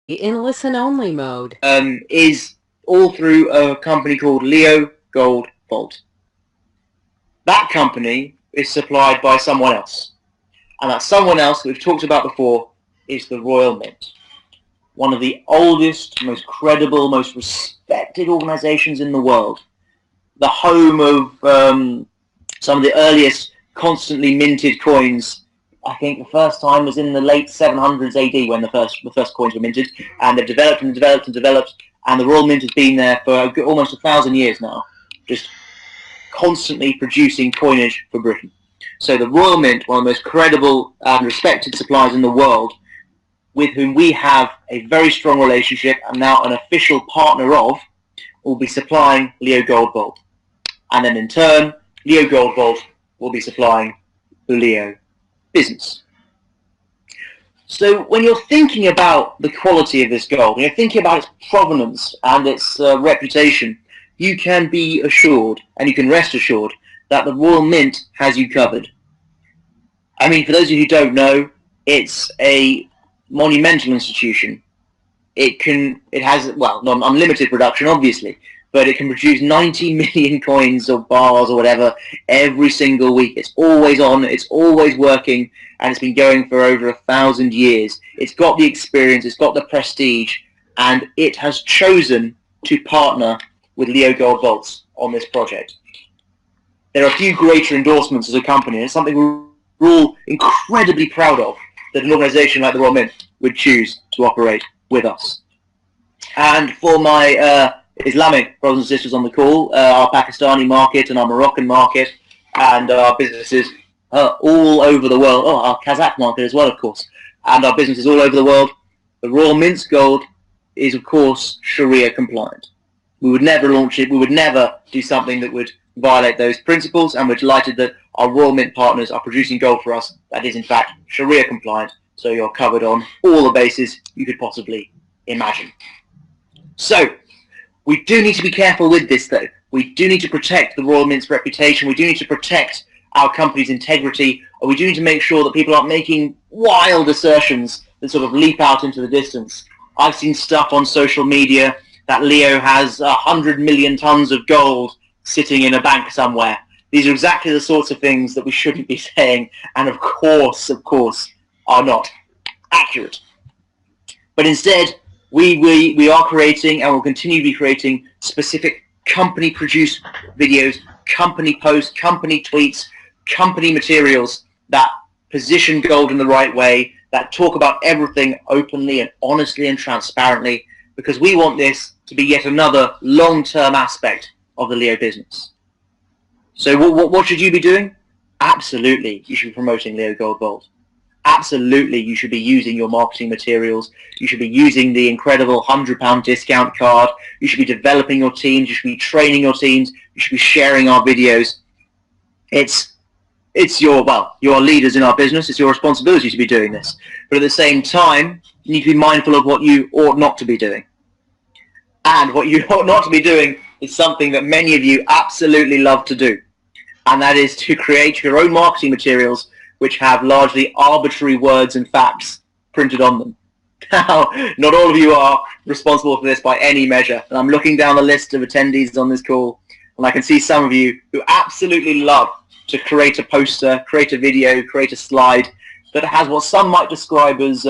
in listen-only mode. Is all through a company called Leo Gold Vault. That company is supplied by someone else. And that someone else that we've talked about before is the Royal Mint. One of the oldest, most credible, most respected organizations in the world. The home of some of the earliest constantly minted coins. I think the first time was in the late 700s AD when the first coins were minted, and they've developed and developed and developed, and the Royal Mint has been there for almost 1,000 years now, just constantly producing coinage for Britain. So the Royal Mint, one of the most credible and respected suppliers in the world, with whom we have a very strong relationship and now an official partner of, will be supplying Leo Gold Vault. And then in turn, Leo Gold Vault will be supplying the Leo business. So when you're thinking about the quality of this gold, when you're thinking about its provenance and its reputation, you can be assured, and you can rest assured, that the Royal Mint has you covered. I mean, for those of you who don't know, it's a monumental institution. It has, well, not unlimited production, obviously, but it can produce 90 million coins or bars or whatever every single week. It's always on, it's always working, and it's been going for over 1,000 years. It's got the experience, it's got the prestige, and it has chosen to partner with Leo Gold Vaults on this project. There are a few greater endorsements as a company, and it's something we're all incredibly proud of, that an organization like the Royal Mint would choose to operate with us. And for my Islamic brothers and sisters on the call, our Pakistani market and our Moroccan market and our businesses all over the world, our Kazakh market as well, of course, and our businesses all over the world, the Royal Mint's gold is, of course, Sharia compliant. We would never launch it, we would never do something that would violate those principles, and we're delighted that our Royal Mint partners are producing gold for us that is in fact Sharia compliant, so you're covered on all the bases you could possibly imagine. So, we do need to be careful with this though. We do need to protect the Royal Mint's reputation, we do need to protect our company's integrity, and we do need to make sure that people aren't making wild assertions that sort of leap out into the distance. I've seen stuff on social media that Leo has 100 million tons of gold sitting in a bank somewhere. These are exactly the sorts of things that we shouldn't be saying, and of course, are not accurate. But instead, we are creating and will continue to be creating specific company-produced videos, company posts, company tweets, company materials that position gold in the right way, that talk about everything openly and honestly and transparently, because we want this to be yet another long-term aspect of the Leo business. So what should you be doing? Absolutely, you should be promoting Leo Gold Vault. Absolutely, you should be using your marketing materials. You should be using the incredible £100 discount card. You should be developing your teams. You should be training your teams. You should be sharing our videos. It's your, well, you're leaders in our business. It's your responsibility to be doing this. But at the same time, you need to be mindful of what you ought not to be doing. And what you ought not to be doing is something that many of you absolutely love to do. And that is to create your own marketing materials which have largely arbitrary words and facts printed on them. Now, not all of you are responsible for this by any measure. And I'm looking down the list of attendees on this call, and I can see some of you who absolutely love to create a poster, create a video, create a slide that has what some might describe as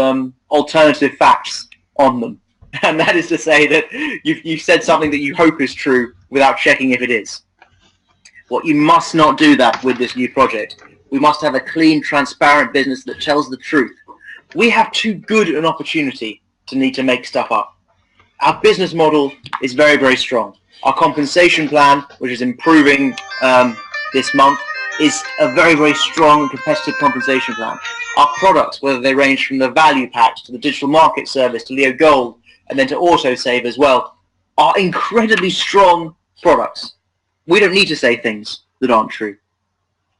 alternative facts on them. And that is to say that you've said something that you hope is true without checking if it is. What you must not do that with this new project. We must have a clean, transparent business that tells the truth. We have too good an opportunity to need to make stuff up. Our business model is very, very strong. Our compensation plan, which is improving this month, is a very, very strong and competitive compensation plan. Our products, whether they range from the value packs to the digital market service to Leo Gold and then to AutoSave as well, are incredibly strong products. We don't need to say things that aren't true.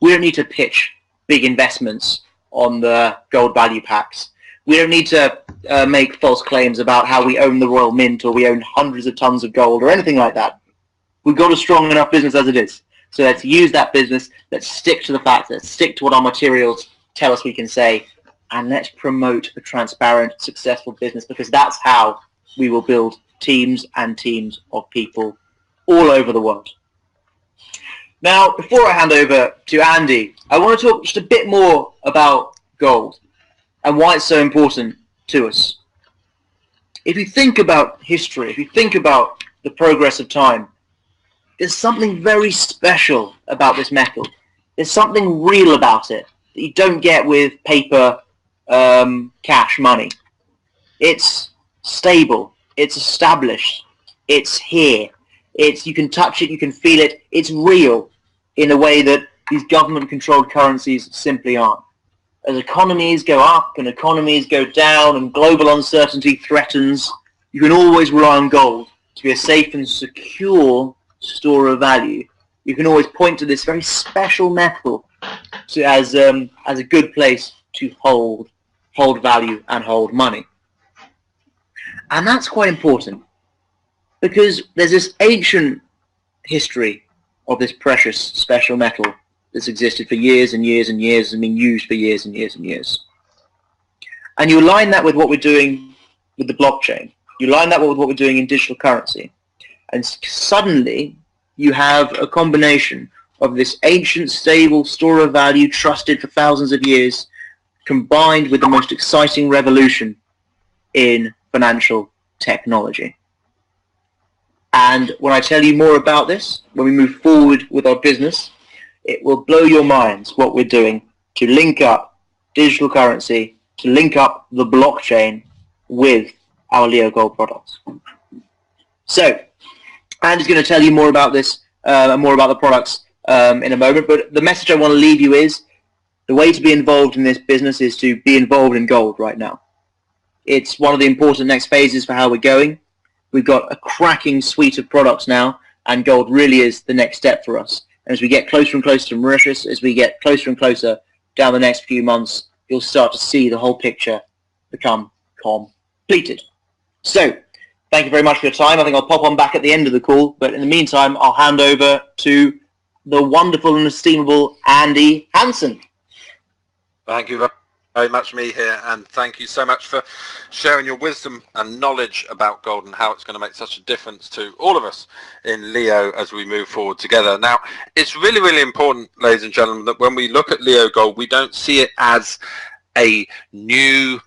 We don't need to pitch big investments on the gold value packs. We don't need to make false claims about how we own the Royal Mint or we own hundreds of tons of gold or anything like that. We've got a strong enough business as it is. So let's use that business, let's stick to the facts, let's stick to what our materials tell us we can say, and let's promote a transparent, successful business, because that's how we will build teams and teams of people all over the world. Now, before I hand over to Andy, I want to talk just a bit more about gold and why it's so important to us. If you think about history, if you think about the progress of time, there's something very special about this metal. There's something real about it that you don't get with paper cash money. It's stable, it's established, it's here. You can touch it, you can feel it, it's real in a way that these government-controlled currencies simply aren't. As economies go up and economies go down and global uncertainty threatens, you can always rely on gold to be a safe and secure store of value. You can always point to this very special metal as a good place to hold value and hold money. And that's quite important, because there's this ancient history of this precious special metal that's existed for years and years and years and been used for years and years and years. And you align that with what we're doing with the blockchain. You align that with what we're doing in digital currency. And suddenly you have a combination of this ancient, stable store of value, trusted for thousands of years, combined with the most exciting revolution in financial technology. And when I tell you more about this, when we move forward with our business, it will blow your minds what we're doing to link up digital currency, to link up the blockchain with our Leo Gold products. So, Andy's going to tell you more about this and more about the products in a moment, but the message I want to leave you is the way to be involved in this business is to be involved in gold right now. It's one of the important next phases for how we're going. We've got a cracking suite of products now, and gold really is the next step for us. And as we get closer and closer to Mauritius, as we get closer and closer down the next few months, you'll start to see the whole picture become completed. So, thank you very much for your time. I think I'll pop on back at the end of the call, but in the meantime, I'll hand over to the wonderful and estimable Andy Hansen. Thank you very much, me here, and thank you so much for sharing your wisdom and knowledge about gold and how it's going to make such a difference to all of us in Leo as we move forward together. Now, it's really, really important, ladies and gentlemen, that when we look at Leo Gold, we don't see it as a new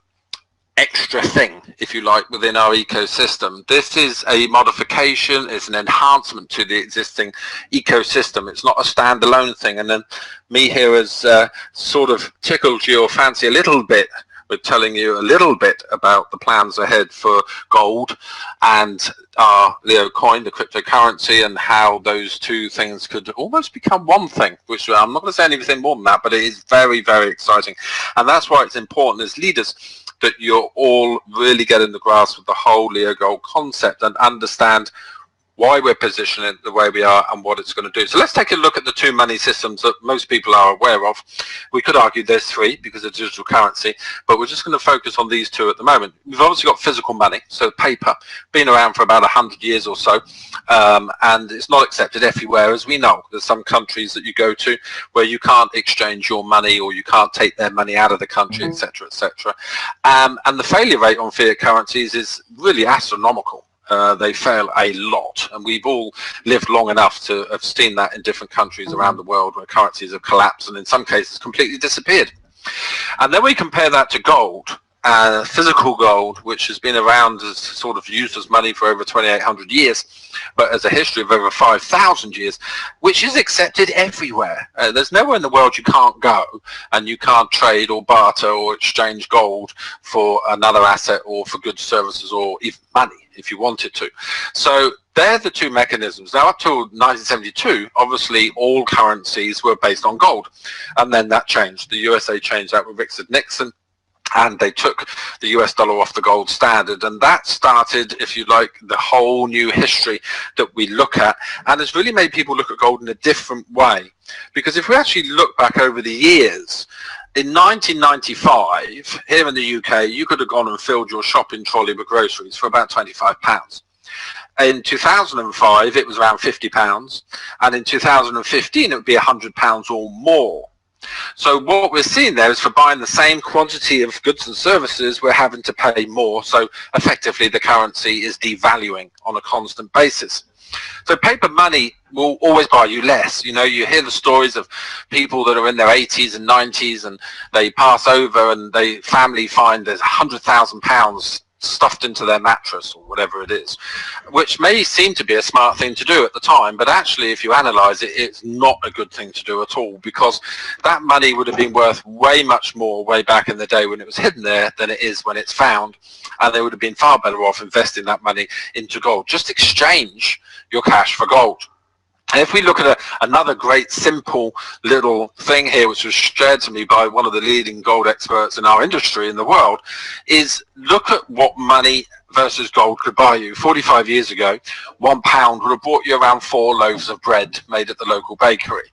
extra thing, if you like, within our ecosystem. This is a modification, it's an enhancement to the existing ecosystem. It's not a standalone thing. And then me here has sort of tickled your fancy a little bit with telling you a little bit about the plans ahead for gold and our Leo coin, the cryptocurrency, and how those two things could almost become one thing, which I'm not going to say anything more than that, but it is very, very exciting. And that's why it's important as leaders that you're all really getting the grasp of the whole Leo Gold concept and understand why we're positioning it the way we are and what it's going to do. So let's take a look at the two money systems that most people are aware of. We could argue there's three because of digital currency, but we're just going to focus on these two at the moment. We've obviously got physical money, so paper, been around for about 100 years or so, and it's not accepted everywhere, as we know. There's some countries that you go to where you can't exchange your money or you can't take their money out of the country, etc., etc. And the failure rate on fiat currencies is really astronomical. They fail a lot, and we've all lived long enough to have seen that in different countries around the world where currencies have collapsed and in some cases completely disappeared. And then we compare that to gold, physical gold, which has been around as sort of used as money for over 2,800 years, but as a history of over 5,000 years, which is accepted everywhere. There's nowhere in the world you can't go and you can't trade or barter or exchange gold for another asset or for goods, services, or even money if you wanted to. So they're the two mechanisms. Now, up till 1972, obviously all currencies were based on gold, and then that changed. The USA changed that with Richard Nixon, and they took the US dollar off the gold standard, and that started, if you like, the whole new history that we look at, and it's really made people look at gold in a different way. Because if we actually look back over the years, in 1995, here in the UK, you could have gone and filled your shopping trolley with groceries for about £25. In 2005, it was around £50, and in 2015, it would be £100 or more. So what we're seeing there is for buying the same quantity of goods and services, we're having to pay more. So effectively the currency is devaluing on a constant basis. So paper money will always buy you less. You know, you hear the stories of people that are in their 80s and 90s and they pass over and they family find there's £100,000 stuffed into their mattress or whatever it is, which may seem to be a smart thing to do at the time, but actually if you analyze it, it's not a good thing to do at all, because that money would have been worth way much more way back in the day when it was hidden there than it is when it's found, and they would have been far better off investing that money into gold. Just exchange your cash for gold. And if we look at another great simple little thing here, which was shared to me by one of the leading gold experts in our industry in the world, is look at what money versus gold could buy you. 45 years ago, £1 would have bought you around 4 loaves of bread made at the local bakery.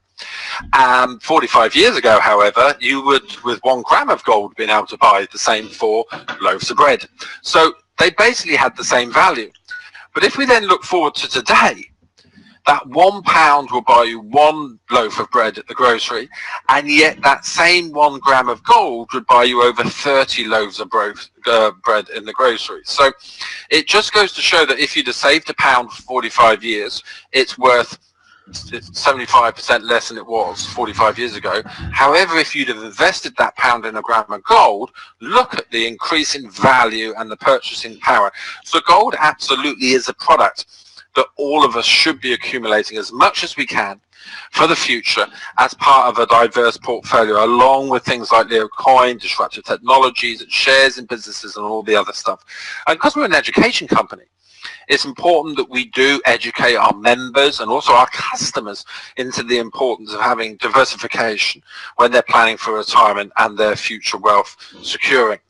45 years ago, however, you would, with 1 gram of gold, been able to buy the same 4 loaves of bread. So they basically had the same value. But if we then look forward to today, that £1 will buy you 1 loaf of bread at the grocery, and yet that same 1 gram of gold would buy you over 30 loaves of bread in the grocery. So it just goes to show that if you'd have saved £1 for 45 years, it's worth 75% less than it was 45 years ago. However, if you'd have invested that £1 in a gram of gold, look at the increase in value and the purchasing power. So gold absolutely is a product that all of us should be accumulating as much as we can for the future as part of a diverse portfolio, along with things like Leo coin, disruptive technologies, and shares in businesses and all the other stuff. And because we're an education company, it's important that we do educate our members and also our customers into the importance of having diversification when they're planning for retirement and their future wealth securing.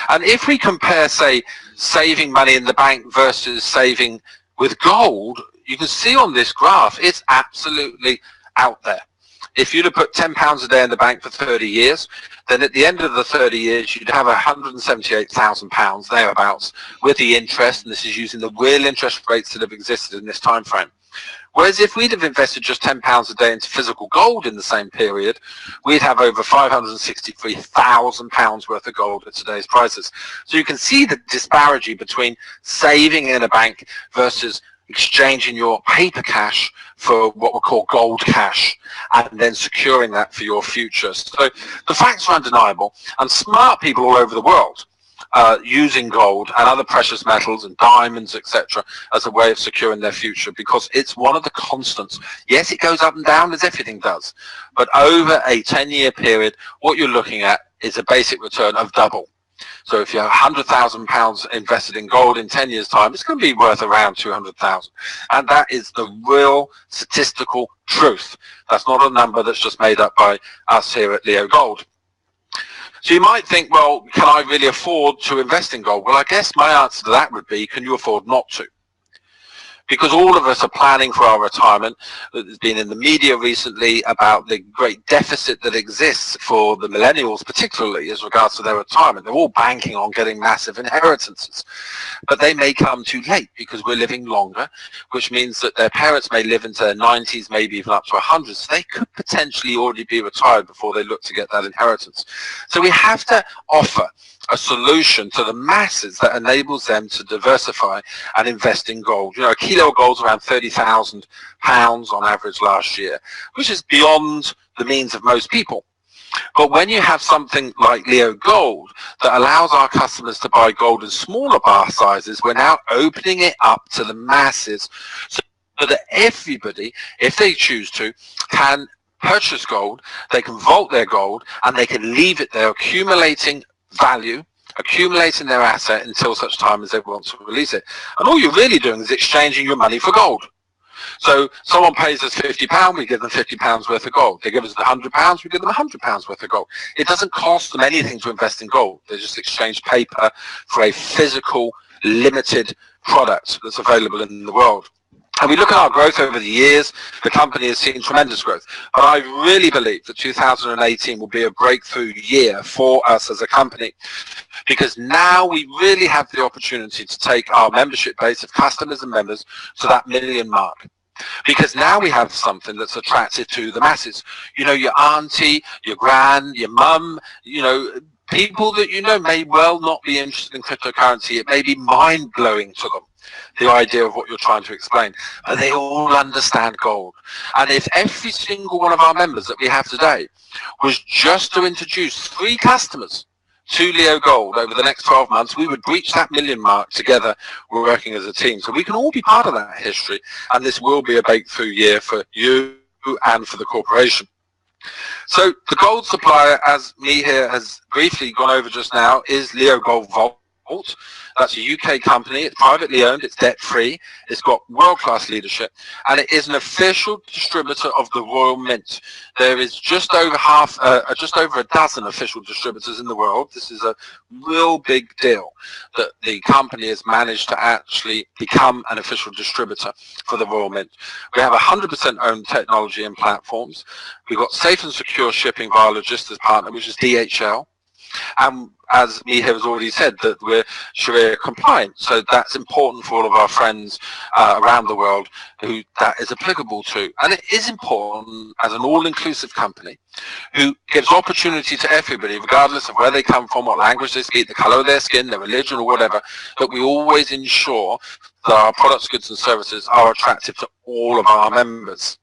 And if we compare, say, saving money in the bank versus saving with gold, you can see on this graph, it's absolutely out there. If you'd have put £10 a day in the bank for 30 years, then at the end of the 30 years, you'd have £178,000 thereabouts with the interest, and this is using the real interest rates that have existed in this time frame. Whereas if we'd have invested just £10 a day into physical gold in the same period, we'd have over £563,000 worth of gold at today's prices. So you can see the disparity between saving in a bank versus exchanging your paper cash for what we call gold cash, and then securing that for your future. So the facts are undeniable, and smart people all over the world using gold and other precious metals and diamonds, etc., as a way of securing their future, because it's one of the constants. Yes, it goes up and down as everything does, but over a 10-year period, what you're looking at is a basic return of double. So if you have £100,000 invested in gold in 10 years' time, it's going to be worth around 200,000. And that is the real statistical truth. That's not a number that's just made up by us here at Leo Gold. So you might think, well, can I really afford to invest in gold? Well, I guess my answer to that would be, can you afford not to? Because all of us are planning for our retirement. There's been in the media recently about the great deficit that exists for the millennials, particularly as regards to their retirement. They're all banking on getting massive inheritances. But they may come too late because we're living longer, which means that their parents may live into their 90s, maybe even up to 100. So they could potentially already be retired before they look to get that inheritance. So we have to offer a solution to the masses that enables them to diversify and invest in gold. You know, a kilo of gold's around £30,000 on average last year, which is beyond the means of most people. But when you have something like Leo Gold that allows our customers to buy gold in smaller bar sizes, we're now opening it up to the masses so that everybody, if they choose to, can purchase gold, they can vault their gold, and they can leave it there accumulating value, accumulating their asset until such time as they want to release it. And all you're really doing is exchanging your money for gold. So someone pays us £50, we give them £50 worth of gold. They give us £100, we give them £100 worth of gold. It doesn't cost them anything to invest in gold. They just exchange paper for a physical, limited product that's available in the world. And we look at our growth over the years, the company has seen tremendous growth. But I really believe that 2018 will be a breakthrough year for us as a company, because now we really have the opportunity to take our membership base of customers and members to that 1 million mark. because now we have something that's attractive to the masses. You know, your auntie, your gran, your mum, you know, people that you know may well not be interested in cryptocurrency. It may be mind-blowing to them, the idea of what you're trying to explain, but they all understand gold. And if every single one of our members that we have today was just to introduce 3 customers to Leo Gold over the next 12 months, we would reach that million mark together. We're working as a team. So we can all be part of that history, and this will be a breakthrough year for you and for the corporation. So the gold supplier, as me here has briefly gone over just now, is Leo Gold Vault. That's a UK company. It's privately owned. It's debt-free. It's got world-class leadership, and it is an official distributor of the Royal Mint. There is just over a dozen official distributors in the world. This is a real big deal that the company has managed to actually become an official distributor for the Royal Mint. We have 100% owned technology and platforms. We've got safe and secure shipping via logistics partner, which is DHL. And as me here has already said, that we're Sharia compliant, so that's important for all of our friends around the world who that is applicable to. And it is important as an all-inclusive company who gives opportunity to everybody, regardless of where they come from, what language they speak, the color of their skin, their religion, or whatever, that we always ensure that our products, goods and services are attractive to all of our members.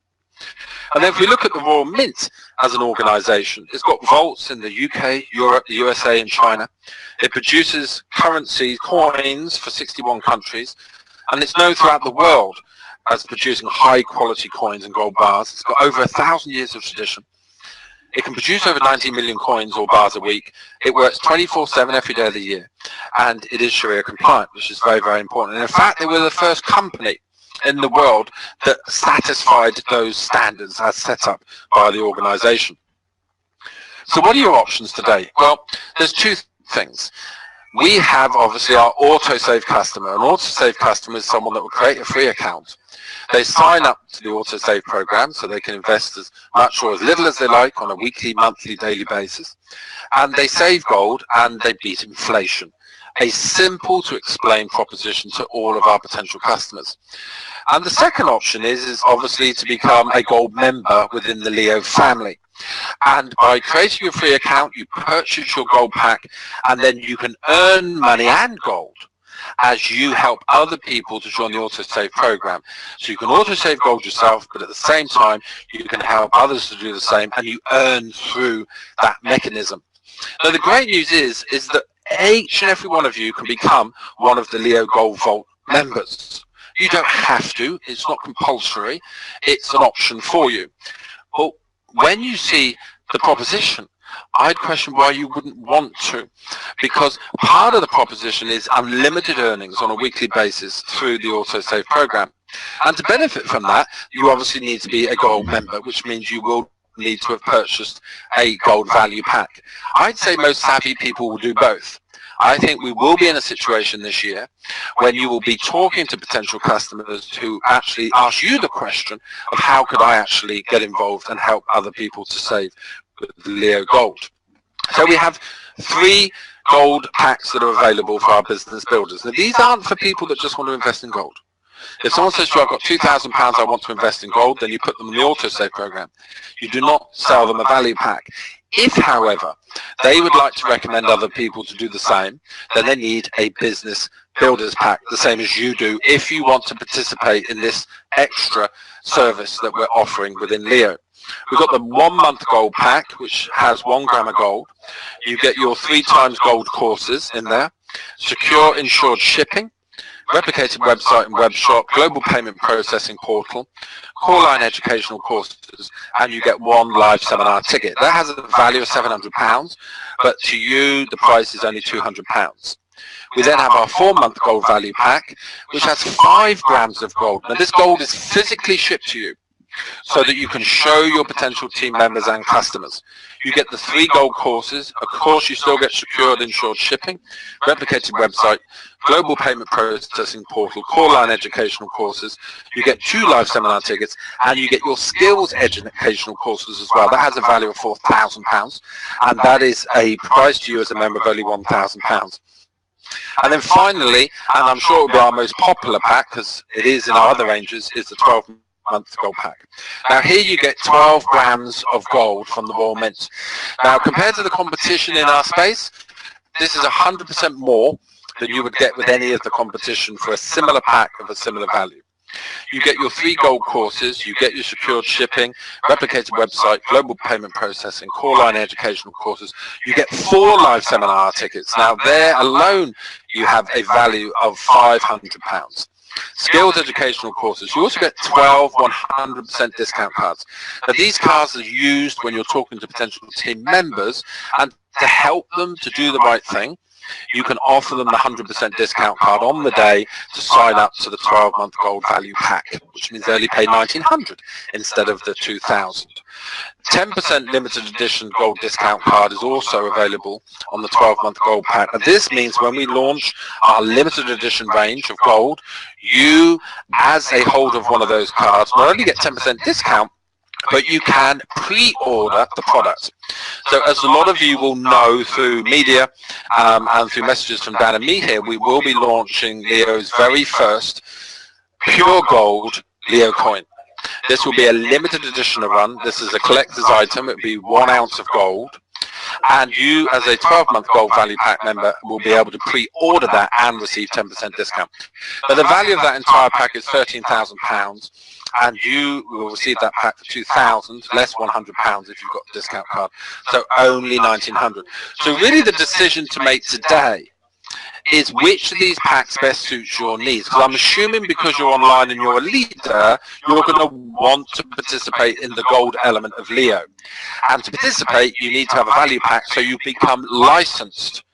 And then if we look at the Royal Mint as an organization, it's got vaults in the UK, Europe, the USA and China. It produces currency, coins for 61 countries, and it's known throughout the world as producing high quality coins and gold bars. It's got over 1,000 years of tradition. It can produce over 90 million coins or bars a week. It works 24/7 every day of the year, and it is Sharia compliant, which is very, very important. And in fact, they were the first company in the world that satisfied those standards as set up by the organization. So what are your options today? Well, there's 2 things. We have obviously our autosave customer. An autosave customer is someone that will create a free account. They sign up to the autosave program so they can invest as much or as little as they like on a weekly, monthly, daily basis. And they save gold and they beat inflation. A simple to explain proposition to all of our potential customers. And the second option is obviously to become a gold member within the Leo family. And by creating a free account, you purchase your gold pack, and then you can earn money and gold as you help other people to join the autosave program. So you can autosave gold yourself, but at the same time, you can help others to do the same, and you earn through that mechanism. Now the great news is that each and every one of you can become one of the Leo Gold Vault members. You don't have to, it's not compulsory, it's an option for you. But when you see the proposition, I'd question why you wouldn't want to, because part of the proposition is unlimited earnings on a weekly basis through the autosave program. And to benefit from that, you obviously need to be a gold member, which means you will need to have purchased a gold value pack. I'd say most savvy people will do both. I think we will be in a situation this year when you will be talking to potential customers who actually ask you the question of how could I actually get involved and help other people to save with Leo Gold. So we have 3 gold packs that are available for our business builders. Now these aren't for people that just want to invest in gold. If someone says to you, I've got £2,000 I want to invest in gold, then you put them in the autosave program. You do not sell them a value pack. If, however, they would like to recommend other people to do the same, then they need a business builders pack, the same as you do, if you want to participate in this extra service that we're offering within Leo. We've got the 1-month gold pack, which has 1 gram of gold. You get your 3 times gold courses in there, secure insured shipping, replicated website and web shop, global payment processing portal, call line educational courses, and you get 1 live seminar ticket. That has a value of £700, but to you the price is only £200. We then have our 4-month gold value pack, which has 5 grams of gold. Now this gold is physically shipped to you so that you can show your potential team members and customers. You get the 3 gold courses. Of course, you still get secured insured shipping, replicated website, global payment processing portal, call line educational courses. You get 2 live seminar tickets, and you get your skills educational courses as well. That has a value of £4,000, and that is a price to you as a member of only £1,000. And then finally, and I'm sure it will be our most popular pack, because it is in our other ranges, is the 12 12-month gold pack. Now here you get 12 grams of gold from the Royal Mint. Now compared to the competition in our space, this is 100% more than you would get with any of the competition for a similar pack of a similar value. You get your 3 gold courses, you get your secured shipping, replicated website, global payment processing, core line educational courses. You get 4 live seminar tickets. Now there alone you have a value of £500. Skills educational courses. You also get 12 100% discount cards. Now these cards are used when you're talking to potential team members, and to help them to do the right thing, you can offer them the 100% discount card on the day to sign up to the 12-month gold value pack, which means they only pay $1,900 instead of the $2,000. 10% limited edition gold discount card is also available on the 12-month gold pack. And this means when we launch our limited edition range of gold, you, as a holder of one of those cards, not only get 10% discount, but you can pre-order the product. So as a lot of you will know through media and through messages from Dan and me here, we will be launching Leo's very first pure gold Leo coin. This will be a limited edition run. This is a collector's item. It will be 1 ounce of gold. And you, as a 12-month gold value pack member, will be able to pre-order that and receive 10% discount. But the value of that entire pack is £13,000. And you will receive that pack for $2,000, less £100 if you've got a discount card. So only $1,900. So really the decision to make today is which of these packs best suits your needs. Because I'm assuming because you're online and you're a leader, you're going to want to participate in the gold element of Leo. And to participate, you need to have a value pack so you become licensed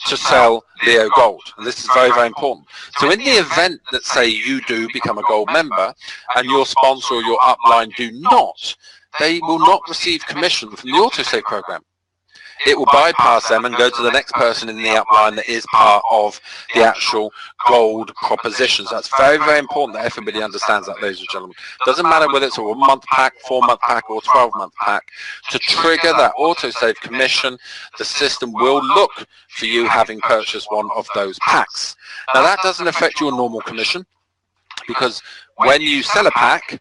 to sell Leo gold. And this is very, very important. So in the event that, say, you do become a gold member and your sponsor or your upline do not, they will not receive commission from the autosave program. It will bypass them and go to the next person in the upline that is part of the actual gold proposition. So that's very, very important that everybody understands that, ladies and gentlemen. Doesn't matter whether it's a 1-month pack, 4-month pack, or 12-month pack. To trigger that autosave commission, the system will look for you having purchased one of those packs. Now that doesn't affect your normal commission, because when you sell a pack,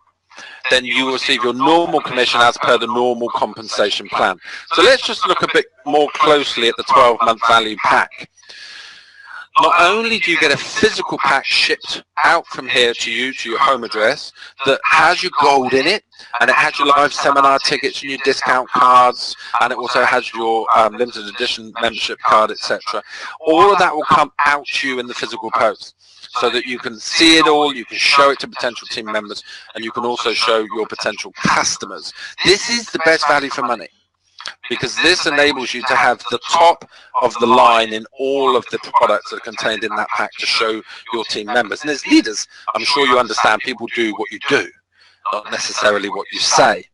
then you will receive your normal commission as per the normal compensation plan. So let's just look a bit more closely at the 12-month value pack. Not only do you get a physical pack shipped out from here to you, to your home address, that has your gold in it, and it has your live seminar tickets and your discount cards, and it also has your limited edition membership card, etc. All of that will come out to you in the physical post, so that you can see it all, you can show it to potential team members, and you can also show your potential customers. This is the best value for money, because this enables you to have the top of the line in all of the products that are contained in that pack to show your team members. And as leaders, I'm sure you understand people do what you do, not necessarily what you say.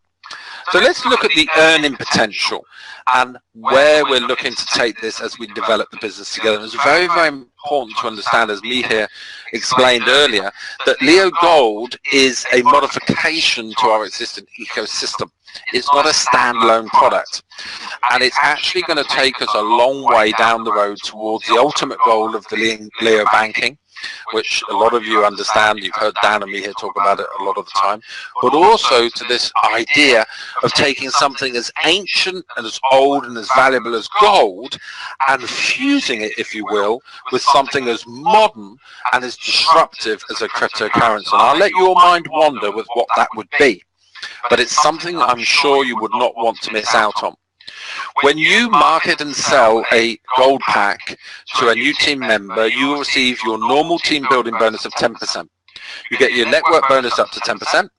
So let's look at the earning potential and where we're looking to take this as we develop the business together. It's very, very important to understand, as me here explained earlier, that Leo Gold is a modification to our existing ecosystem. It's not a standalone product, and it's actually going to take us a long way down the road towards the ultimate goal of the Leo banking, which a lot of you understand. You've heard Dan and me here talk about it a lot of the time, but also to this idea of taking something as ancient and as old and as valuable as gold and fusing it, if you will, with something as modern and as disruptive as a cryptocurrency. And I'll let your mind wander with what that would be, but it's something I'm sure you would not want to miss out on. When you market and sell a gold pack to a new team member, you will receive your normal team building bonus of 10%. You get your network bonus up to 10%.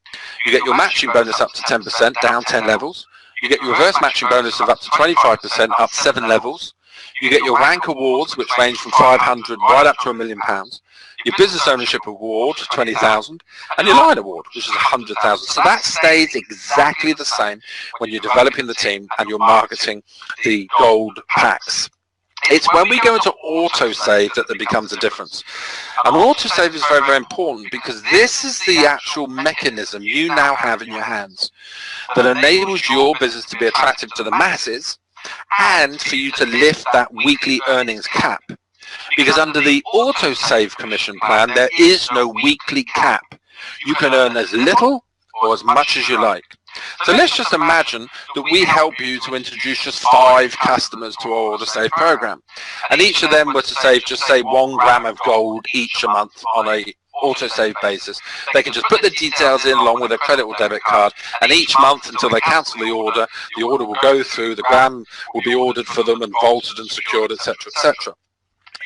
You get your matching bonus up to 10%, down 10 levels. You get your reverse matching bonus of up to 25%, up 7 levels. You get your rank awards, which range from 500 right up to £1 million. Your business ownership award, 20,000, and your line award, which is 100,000. So that stays exactly the same when you're developing the team and you're marketing the gold packs. It's when we go into autosave that there becomes a difference. And autosave is very, very important, because this is the actual mechanism you now have in your hands that enables your business to be attractive to the masses and for you to lift that weekly earnings cap. Because under the autosave commission plan, there is no weekly cap. You can earn as little or as much as you like. So let's just imagine that we help you to introduce just 5 customers to our Order Save program, and each of them were to save just say 1 gram of gold each a month on a auto-save basis. They can just put the details in along with a credit or debit card, and each month until they cancel the order will go through, the gram will be ordered for them and vaulted and secured, etc., etc.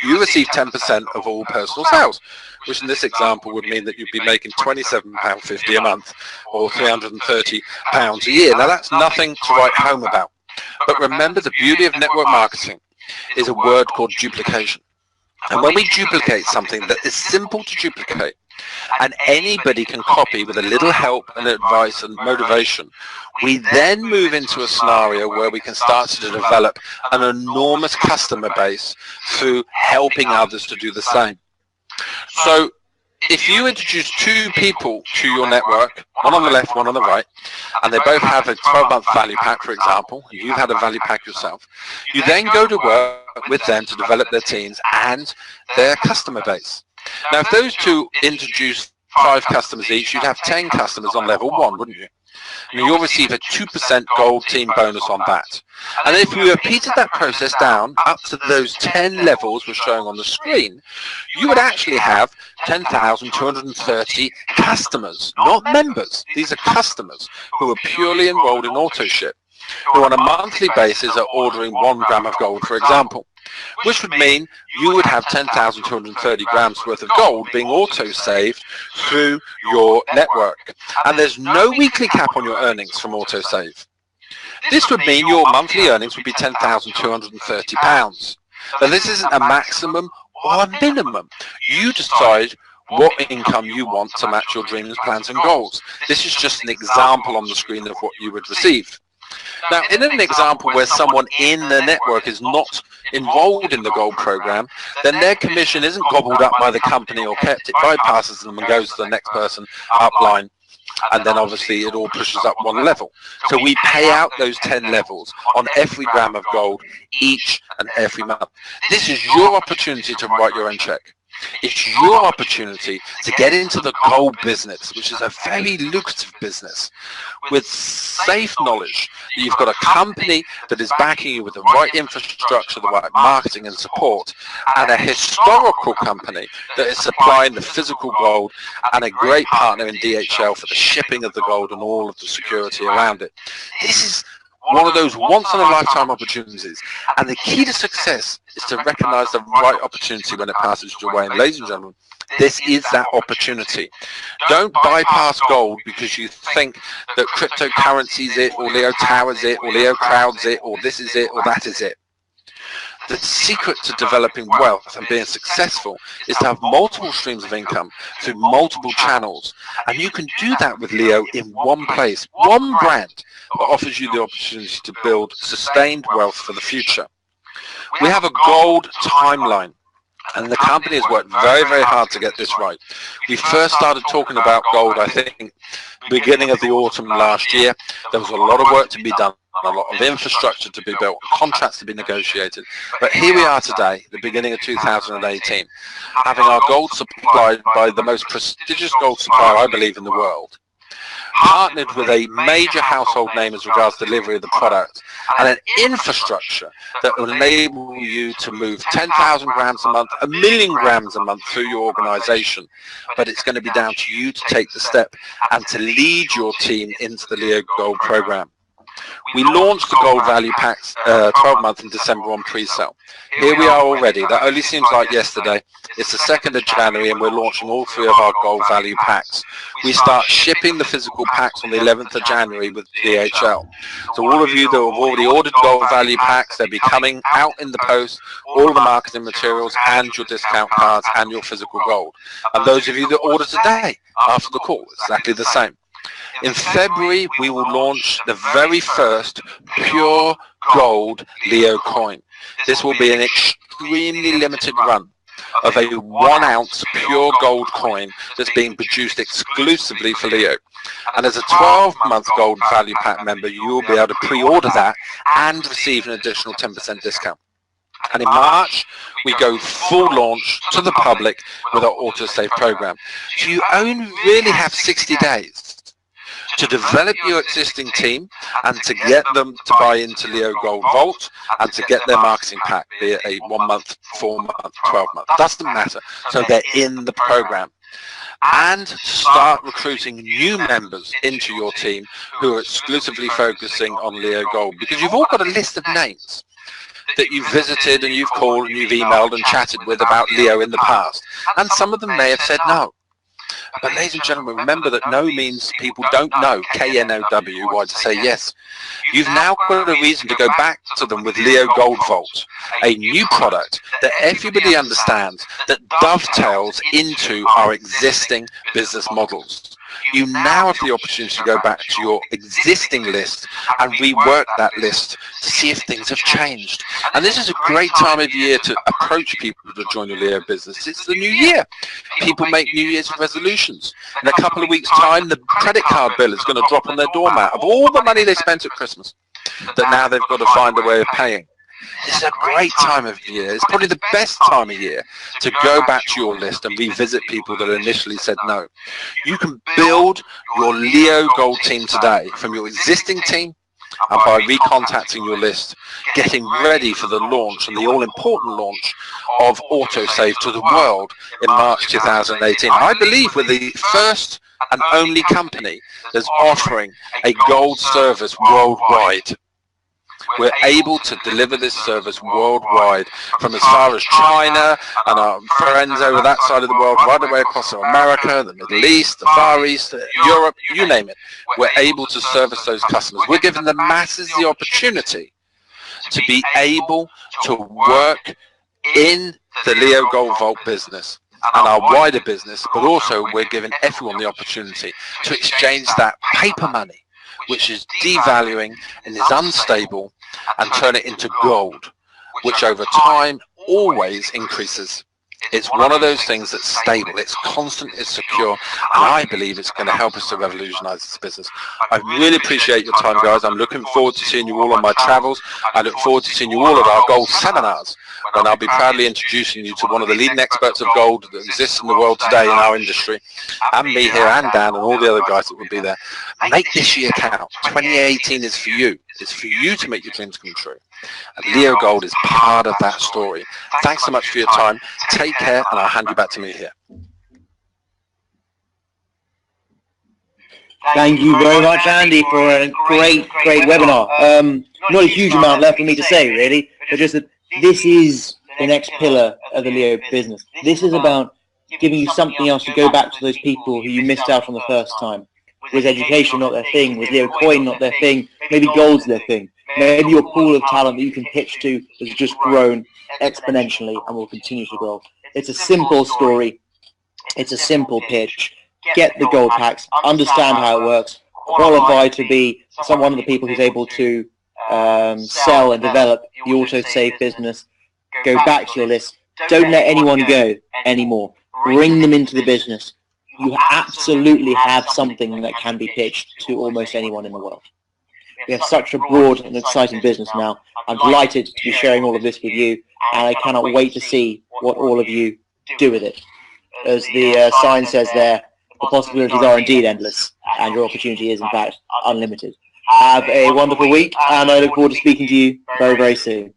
You receive 10% of all personal sales, which in this example would mean that you'd be making £27.50 a month or £330 a year. Now that's nothing to write home about. But remember, the beauty of network marketing is a word called duplication. And when we duplicate something that is simple to duplicate and anybody can copy with a little help and advice and motivation, we then move into a scenario where we can start to develop an enormous customer base through helping others to do the same. So if you introduce 2 people to your network, one on the left, one on the right, and they both have a 12-month value pack, for example, you've had a value pack yourself, you then go to work with them to develop their teams and their customer base. Now, if those 2 introduce 5 customers each, you'd have 10 customers on level 1, wouldn't you? And you'll receive a 2% gold team bonus on that. And if we repeated that process down up to those 10 levels we're showing on the screen, you would actually have 10,230 customers, not members. These are customers who are purely enrolled in AutoShip, who on a monthly basis are ordering 1 gram of gold, for example, which would mean you would have 10,230 grams worth of gold being auto-saved through your network. And there's no weekly cap on your earnings from auto-save. This would mean your monthly earnings would be £10,230. Now this isn't a maximum or a minimum. You decide what income you want to match your dreams, plans and goals. This is just an example on the screen of what you would receive. Now, in an example where someone in the network is not enrolled in the gold program, then their commission isn't gobbled up by the company or kept. It bypasses them and goes to the next person upline, and then obviously it all pushes up 1 level. So we pay out those 10 levels on every gram of gold each and every month. This is your opportunity to write your own check. It's your opportunity to get into the gold business, which is a very lucrative business, with safe knowledge that you've got a company that is backing you with the right infrastructure, the right marketing and support, and a historical company that is supplying the physical gold, and a great partner in DHL for the shipping of the gold and all of the security around it. This is one of those once-in-a-lifetime opportunities, and the key to success is to recognize the right opportunity when it passes your way. And ladies and gentlemen, this is that opportunity. Don't bypass gold because you think that cryptocurrency is it, or Leo Tower's it, or Leo Crowd's it, or this is it, or that is it. The secret to developing wealth and being successful is to have multiple streams of income through multiple channels. And you can do that with Leo in one place, one brand that offers you the opportunity to build sustained wealth for the future. We have a gold timeline, and the company has worked very, very hard to get this right. We first started talking about gold, I think, beginning of the autumn last year. There was a lot of work to be done, a lot of infrastructure to be built, contracts to be negotiated. But here we are today, the beginning of 2018, having our gold supplied by the most prestigious gold supplier, I believe, in the world, partnered with a major household name as regards delivery of the product, and an infrastructure that will enable you to move 10,000 grams a month, 1 million grams a month through your organization. But it's going to be down to you to take the step and to lead your team into the Leo Gold program. We launched the Gold Value Packs 12 months in December on pre-sale. Here we are already. That only seems like yesterday. It's the 2nd of January and we're launching all 3 of our Gold Value Packs. We start shipping the physical packs on the 11th of January with DHL. So all of you that have already ordered Gold Value Packs, they'll be coming out in the post, all the marketing materials and your discount cards and your physical gold. And those of you that order today after the call, exactly the same. In February, we will launch the very first pure gold Leo coin. This will be an extremely limited run of a 1 ounce pure gold coin that's being produced exclusively for Leo. And as a 12-month gold value pack member, you will be able to pre-order that and receive an additional 10% discount. And in March, we go full launch to the public with our auto-save program. So you only really have 60 days to develop your existing team and to get them to buy into Leo Gold Vault and to get their marketing pack, be it a 1 month, 4 month, 12 month, doesn't matter. So they're in the program. And start recruiting new members into your team who are exclusively focusing on Leo Gold, because you've all got a list of names that you've visited and you've called and you've emailed and chatted with about Leo in the past, and some of them may have said no. But ladies and gentlemen, remember that no means people don't know, K-N-O-W, why to say yes. You've now got a reason to go back to them with Leo Gold Vault, a new product that everybody understands that dovetails into our existing business models. You now have the opportunity to go back to your existing list and rework that list to see if things have changed. And this is a great time of year to approach people to join your Leo business. It's the new year. People make New Year's resolutions. In a couple of weeks' time, the credit card bill is going to drop on their doormat of all the money they spent at Christmas that now they've got to find a way of paying. This is a great time of year. It's probably the best time of year to go back to your list and revisit people that initially said no. You can build your Leo Gold team today from your existing team and by recontacting your list, getting ready for the launch and the all-important launch of AutoSave to the world in March 2018. I believe we're the first and only company that's offering a gold service worldwide. We're able to deliver this service worldwide, from as far as China and our friends over that side of the world, right away across America, the Middle East, the Far East, Europe, you name it. We're able to service those customers. We're giving the masses the opportunity to be able to work in the Leo Gold Vault business and our wider business, but also we're giving everyone the opportunity to exchange that paper money, which is devaluing and is unstable, and turn it into gold, which over time always increases. It's one of those things that's stable, it's constant, it's secure, and I believe it's going to help us to revolutionize this business. I really appreciate your time, guys. I'm looking forward to seeing you all on my travels. I look forward to seeing you all at our gold seminars, and I'll be proudly introducing you to one of the leading experts of gold that exists in the world today in our industry, and me here, and Dan, and all the other guys that will be there. Make this year count. 2018 is for you. It's for you to make your dreams come true. And Leo Gold is part of that story. Thanks so much for your time. Take care, and I'll hand you back to me here. Thank you very much, Andy, for a great webinar. Not a huge amount left for me to say, really, but just that this is the next pillar of the Leo business. This is about giving you something else to go back to those people who you missed out on the first time. Was education not their thing? Was Leo Coin not their thing? Maybe gold's their thing. Maybe your pool of talent that you can pitch to has just grown exponentially and will continue to grow. It's a simple story. It's a simple pitch. Get the gold packs, understand how it works, qualify to be one of the people who's able to sell and develop the AutoSave business. Go back to your list. Don't let anyone go anymore. Bring them into the business. You absolutely have something that can be pitched to almost anyone in the world. We have such a broad and exciting business now. I'm delighted to be sharing all of this with you, and I cannot wait to see what all of you do with it. As the sign says there, the possibilities are indeed endless, and your opportunity is, in fact, unlimited. Have a wonderful week, and I look forward to speaking to you very, very soon.